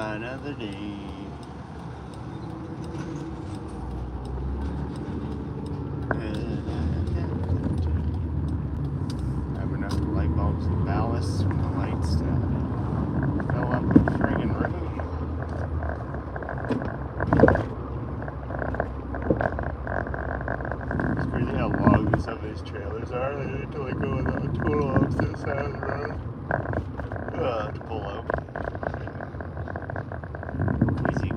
another day. I have enough light bulbs and ballasts from the lights to fill up the friggin' room. It's crazy how long some of these trailers are. They need to like go on the total opposite side of the road to pull out. Crazy.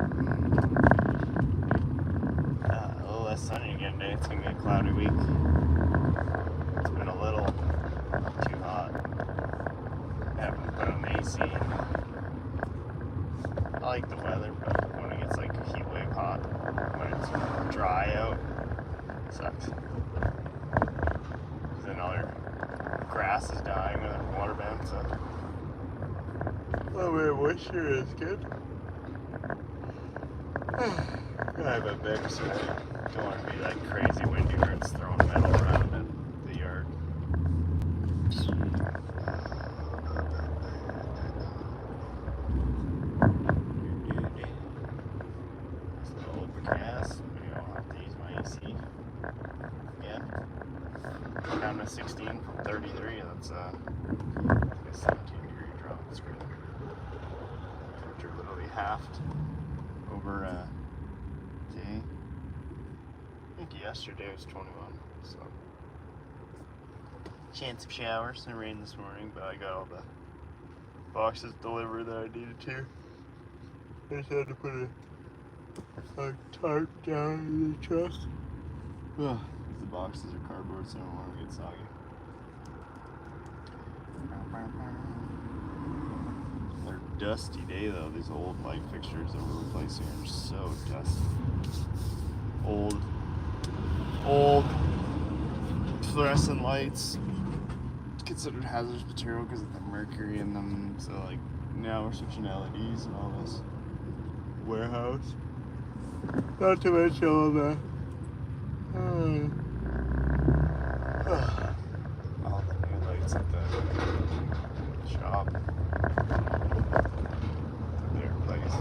A little less sunny again today. It's gonna be a cloudy week. It's been a little too hot. I haven't put on the AC. I like the weather, but when it gets like heat wave hot, when it's dry out, it sucks. Because then all your grass is dying when the water bounces up. Oh, man, moisture is good. I have a mix, so I don't want to be like crazy windy where it's throwing metal around in the yard. It's a little overcast. Maybe I'll have to use my AC again. Down to 16 from 33. That's like a 17-degree drop. That's great. Temperature literally halved over day. I think yesterday was 21, so chance of showers and rain this morning, but I got all the boxes delivered that I needed to. I just had to put a tarp down in the truck. Ugh, the boxes are cardboard, so I don't want to get soggy. They're dusty day though. These old light fixtures that we're replacing are so dusty. Old fluorescent lights, considered hazardous material because of the mercury in them. So like now we're switching to LEDs and all this warehouse. Not to mention all the all the new lights at the shop. Their place.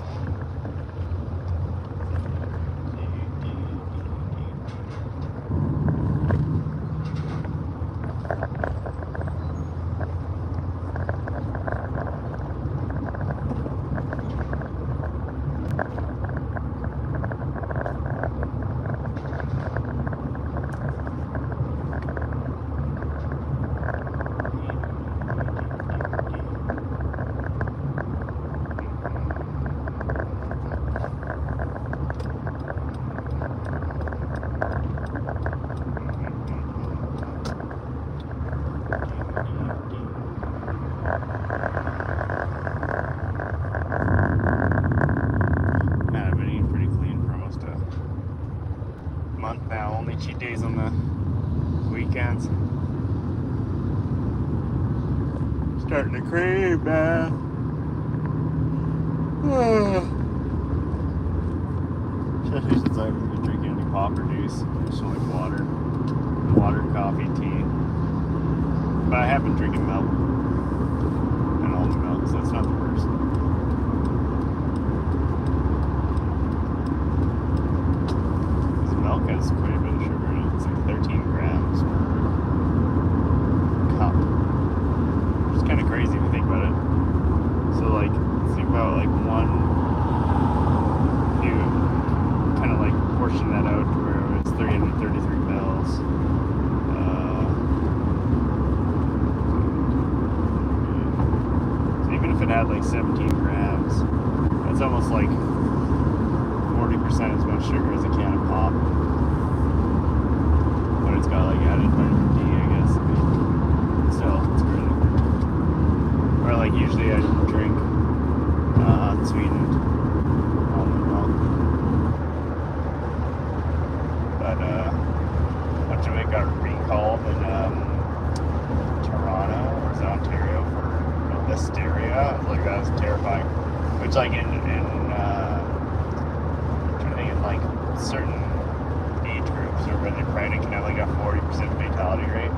Now, only cheat days on the weekends. Starting to crave, man. Especially since I haven't been drinking any pop or juice. Just like water, coffee, tea. But I have been drinking milk and almond milk, so that's not the worst. Milk has quite a bit of sugar in it. It's like 13 grams per cup. Which is kind of crazy if you think about it. So like, think about like if you kind of like portion that out to where it's 333 mils. So even if it had like 17 grams, that's almost like 40% as much sugar as a can of pop. But it's got like added vitamin D, I guess. I mean, still, it's crazy. Or like usually I drink unsweetened almond milk. But a bunch of it got recalled in Toronto, or is it Ontario, for listeria. Like that was terrifying. Which like in like certain age groups or when they're pregnant can have like a 40% fatality rate.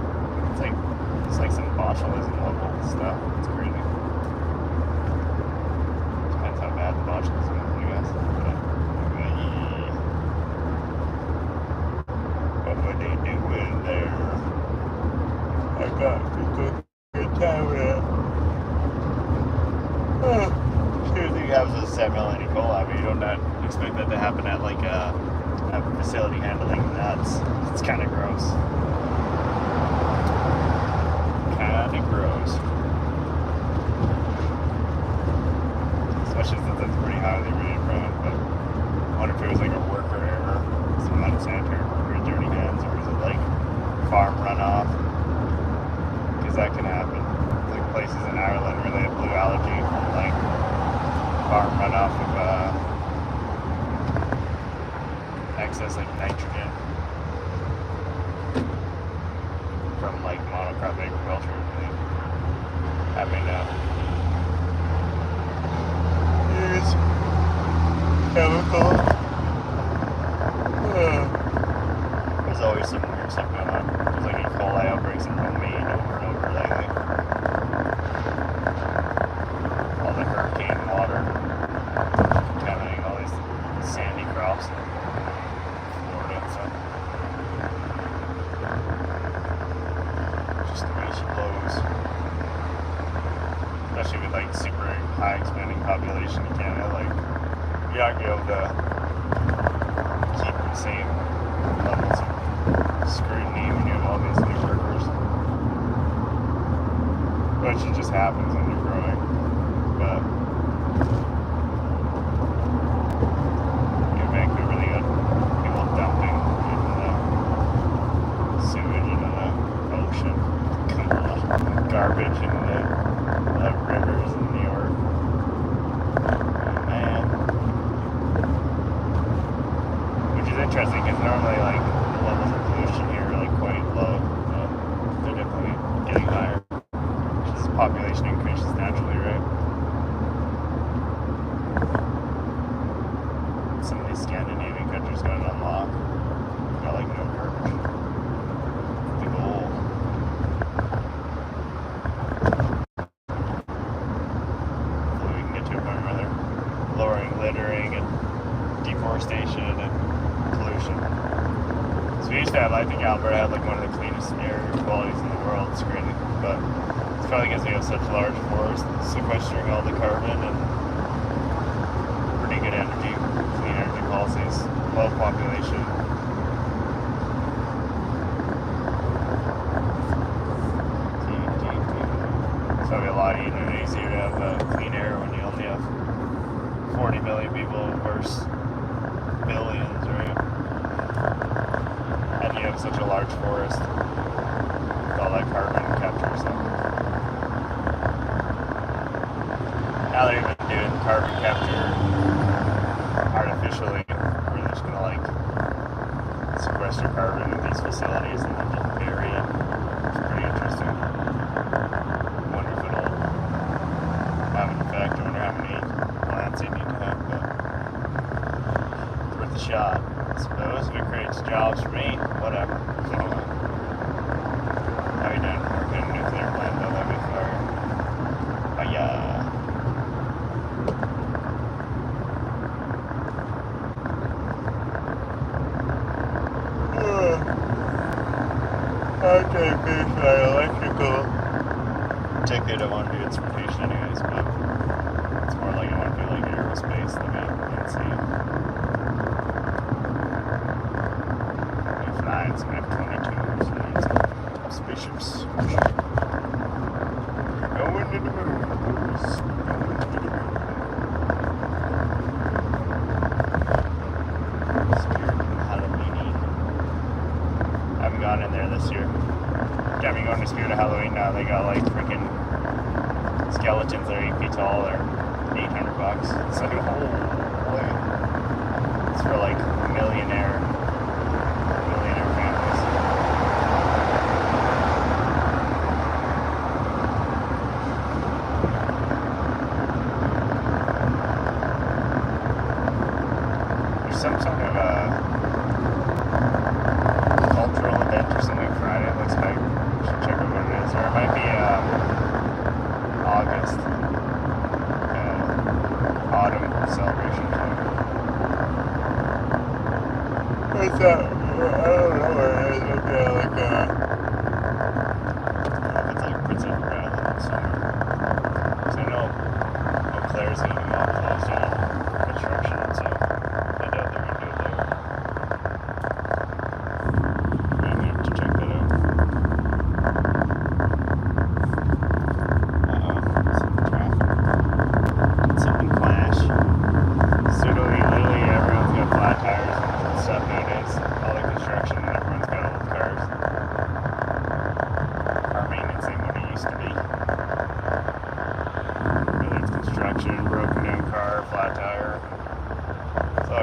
It's like some botulism level stuff. It's crazy. Depends how bad the E. coli, but you don't expect that to happen at like a facility handling nuts. It's kind of gross. Kind of gross. Especially since it's pretty highly rated brand, but I wonder if it was like a worker error, some unsanitary worker, dirty hands, or was it like farm runoff? Because that can happen. There's like places in Ireland where they have blue algae from like farm runoff of excess like nitrogen from like monocrop agriculture. Having use chemicals. There's always some weird stuff going on. There's like E. coli outbreaks in Romaine over and over lately. All the hurricane water contaminating all these sandy crops in Florida and stuff. Just the way she blows. Especially with like super high expanding population in Canada, like you're not gonna be able to keep the same levels of scrutiny when you have all these new workers. Which it just happens when you're growing. But in Vancouver they got people dumping in the sewage into the ocean. Come on. Garbage in the rivers in New York. Man. Which is interesting because normally like the levels of pollution here are like quite low, but they're definitely getting higher. As population increases naturally, right? Some of these Scandinavian countries got it unlocked. Got like no garbage. The goal. Hopefully we can get to a point where they're lowering littering and deforestation and pollution. So we used to have, I think Alberta had like one of the cleanest air qualities in the world. It's crazy, but it's probably because we have such large forests sequestering all the carbon and pretty good energy, clean energy policies, low population. It's probably a lot easier to have clean air when you only have 40 million people versus billions, right? And you have such a large forest with all that carbon capture stuff. Now they're even doing carbon capture artificially, where they're just gonna like sequester carbon in these facilities and then just bury it. It's pretty interesting. Wonder if it'll have an effect. I wonder how many plants they need to have, but it's worth a shot. I suppose if it creates jobs for me, whatever. How you doing? Working in a nuclear plant, though, that'd be fire. But yeah. Okay, finish my electrical ticket. I want to do instrumentation anyways, but it's more like I want to do like aerospace than insane. F9s and F-22s and spaceships. Going to the moon. Gone in there this year. Got me going to Spirit of Halloween now. They got like freaking skeletons that are 8 feet tall. They're $800. It's like, holy. It's for like millionaire families. There's some sort of cultural event or something Friday, it looks like. Should check out what it is. Or it might be August. Autumn celebration. What's that? I don't know where it is. Maybe like it's like Prince Edward Island somewhere. So I know Eau Claire's gonna be all closed down, which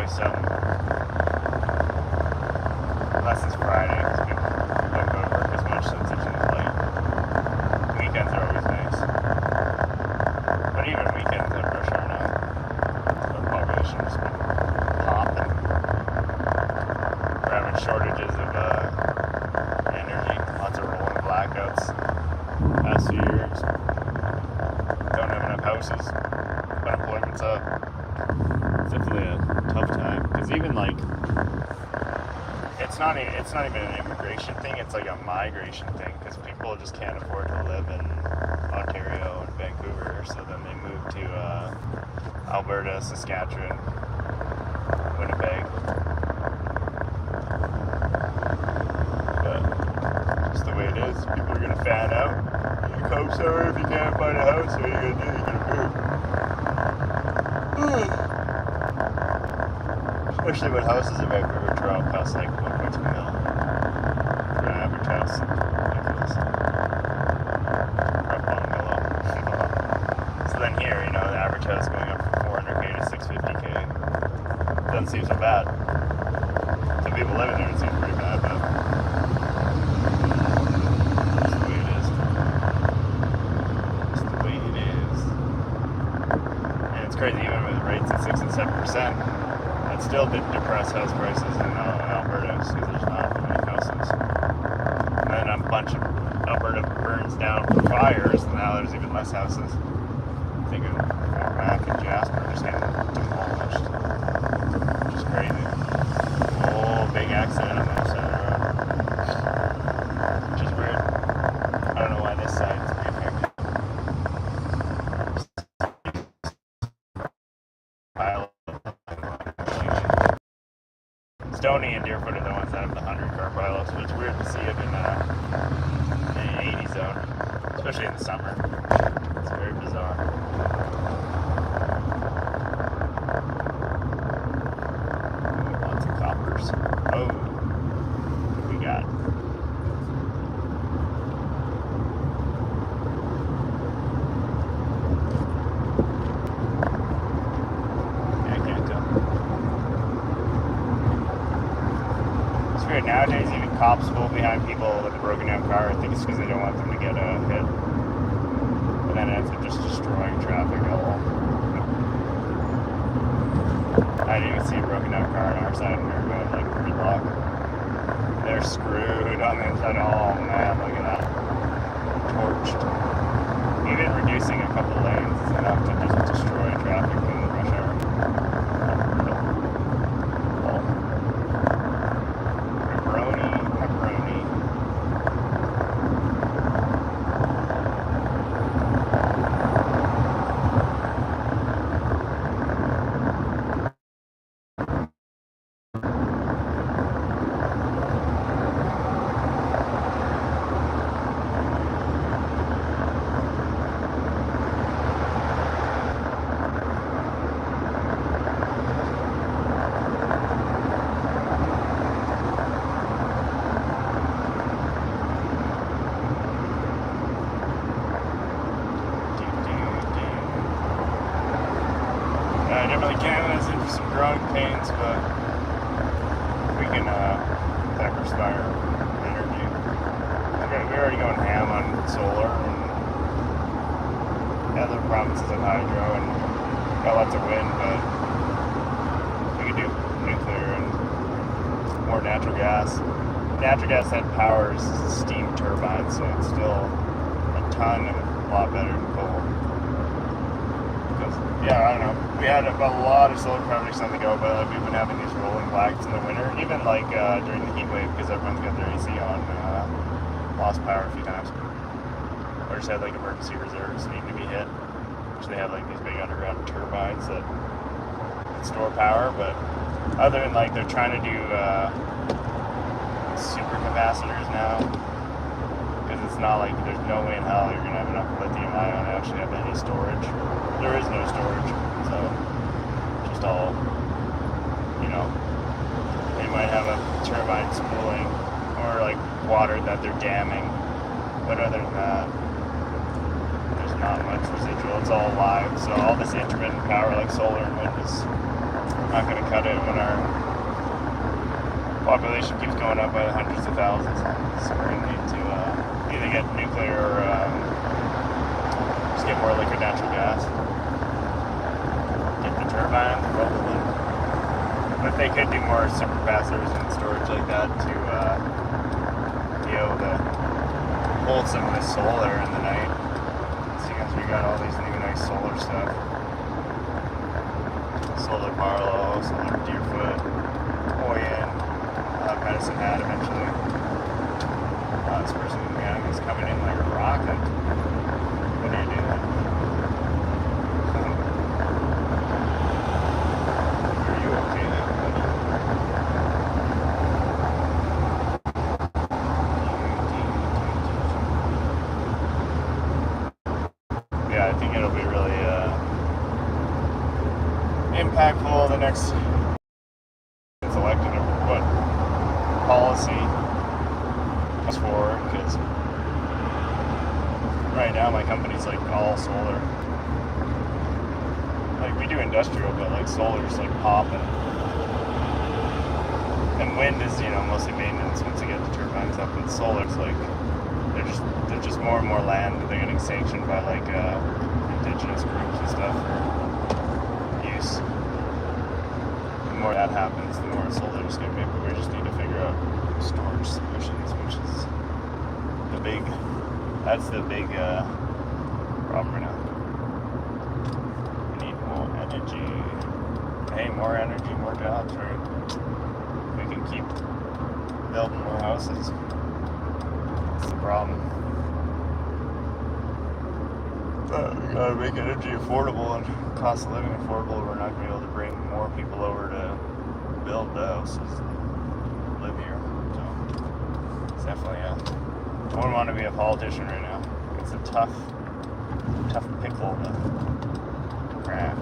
always some, unless it's Friday, because people don't go to work as much since it's late. Weekends are always nice. But even weekends at rush hour now, the population has been popping. We're having shortages of energy, lots of rolling blackouts past few years. Don't have enough houses. Unemployment's up. It's definitely a tough time, because even like it's not even an immigration thing, it's like a migration thing, because people just can't afford to live in Ontario and Vancouver, so then they move to Alberta, Saskatchewan, Winnipeg. But just the way it is, people are gonna fan out. You come somewhere, if you can't find a house, what are you gonna do? You're gonna move. Especially when houses in Vancouver, Toronto cost like 1.2 mil for an average house. Ridiculous. Up on Willow. So then here, the average house going up from 400K to 650K. Doesn't seem so bad. Some people living there, it seems pretty bad, but that's the way it is. That's the way it is. And it's crazy, even with rates at 6 and 7%. Still did depress house prices in Alberta, because there's not many houses. And then a bunch of Alberta burns down for fires, and now there's even less houses. I'm thinking Fort Mac and Jasper just getting demolished. Which is crazy. Oh, big accident on the other side of the road. Which is weird. I don't know why this side is being affected. Stoney and Deerfoot are the ones that have the 100-car pileups, but it's weird to see it in an 80 zone, especially in the summer. It's very bizarre. Lots of coppers. Oh, what we got? I can't tell. Nowadays, even cops pull behind people with a broken down car. I think it's because they don't want them to get hit. And then it ends up just destroying traffic at all. I didn't even see a broken down car on our side, and we were going like 3 blocks. They're screwed on the inside. Oh man, look at that. Torched. Even reducing a couple lanes is enough to just destroy traffic in the rush hour. Canada's in some growing pains, but we can diversify our energy. We're already going ham on solar and other provinces of hydro, and got lots of wind, but we could do nuclear and more natural gas. Natural gas that powers steam turbines, so it's still a ton and a lot better than coal. Yeah, I don't know. We had a lot of solar projects on the go, but we've been having these rolling blackouts in the winter, even like during the heat wave, because everyone's got their AC on, lost power a few times. Or just had like emergency reserves need to be hit, which they have like these big underground turbines that store power. But other than like they're trying to do super capacitors now, because it's not like there's no way in hell you're gonna have enough lithium ion to actually have any storage. There is no storage, so just all, they might have a turbine spooling or like water that they're damming, but other than that, there's not much residual. It's all live, so all this intermittent power like solar and wind is not going to cut it when our population keeps going up by hundreds of thousands. So we're going to need to either get nuclear or just get more liquid natural gas. Get the turbines rolling. But they could do more supercapacitors and storage like that to be able to hold some of this solar in the night. Seeing as we got all these new nice solar stuff. Solar Barlow, Solar Deerfoot, Hoyen, Medicine Hat eventually. This person is coming in like a rocket. What are you doing? Are you okay then, buddy? Yeah, I think it'll be really impactful the next it's elected of what policy is for, because right now my company's like all solar. Like we do industrial, but like solar's like popping. And wind is, mostly maintenance once you get the turbines up, and solar's like they're just more and more land that they're getting sanctioned by like indigenous groups and stuff for use. The more that happens, the more solar is going to be. But we just need to figure out storage solutions, which is that's the big problem right now. We need more energy. Hey, more energy, more jobs, right? We can keep building more houses. That's the problem. We gotta make energy affordable and cost of living affordable. We're not gonna be able to bring more people over to build the houses and live here. So it's definitely I wouldn't want to be a politician right now. It's a tough pickle to crack.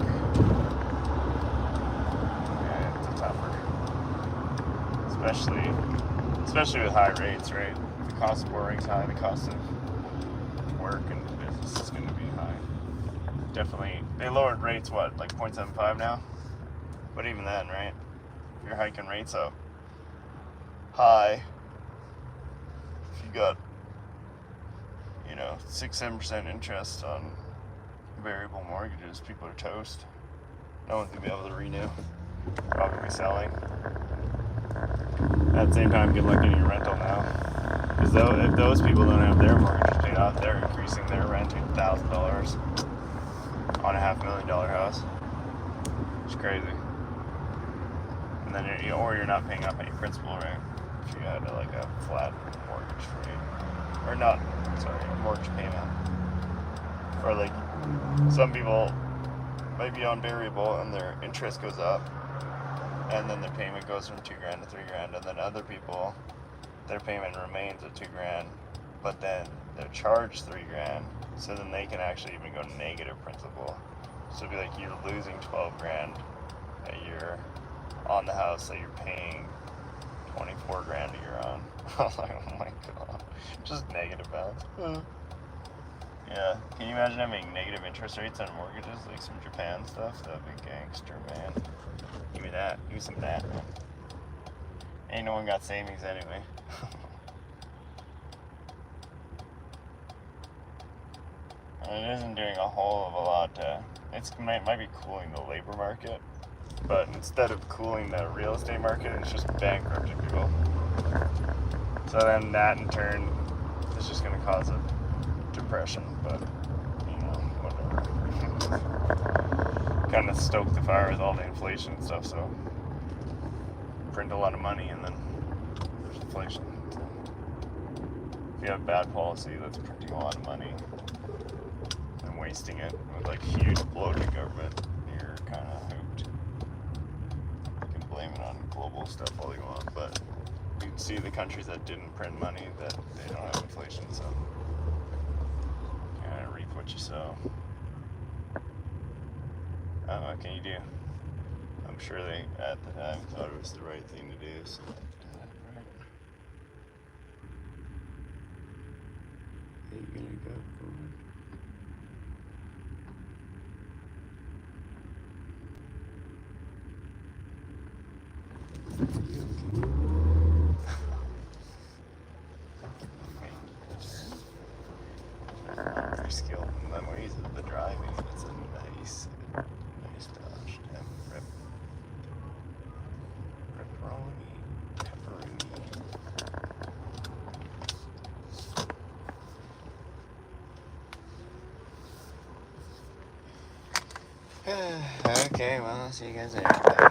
Yeah, it's a tougher. Especially with high rates, right? The cost of borrowing's high, the cost of work and business is going to be high. Definitely, they lowered rates, what, like 0.75 now? But even then, right? If you're hiking rates up high, if you got 6-7% interest on variable mortgages, people are toast. No one's gonna be able to renew. Probably selling. At the same time, good luck getting a rental now. Because if those people don't have their mortgages paid off, they're increasing their rent to $1,000 on a $500,000 house. It's crazy. And then you're not paying up any principal, right? If you had like a flat mortgage rate. Or not, sorry, a mortgage payment. Or like, some people might be on variable and their interest goes up, and then their payment goes from $2,000 to $3,000, and then other people, their payment remains at $2,000, but then they're charged $3,000, so then they can actually even go negative principal. So it'd be like you're losing $12,000 a year on the house that you're paying $24,000 a year on. I was like, oh my god, just negative balance. Yeah, can you imagine having negative interest rates on mortgages, like some Japan stuff? That'd be gangster, man. Give me that. Give me some of that. Ain't no one got savings anyway. And it isn't doing a whole of a lot to... It might be cooling the labor market, but instead of cooling the real estate market, it's just bankrupting people. So then that in turn is just going to cause a depression, but whatever. Kind of stoke the fire with all the inflation and stuff, so print a lot of money and then there's inflation. So if you have bad policy that's printing a lot of money and wasting it with like huge bloated government, you're kind of hooped. You can blame it on global stuff all you want, but you can see the countries that didn't print money, that they don't have inflation, so kind of reap what you sow. What can you do? I'm sure they, at the time, thought it was the right thing to do, so they did it, right? Are you gonna go forward? Very skilled in memories of the driving. It's a nice Dodge. Pepperoni. Okay, well, I'll see you guys later.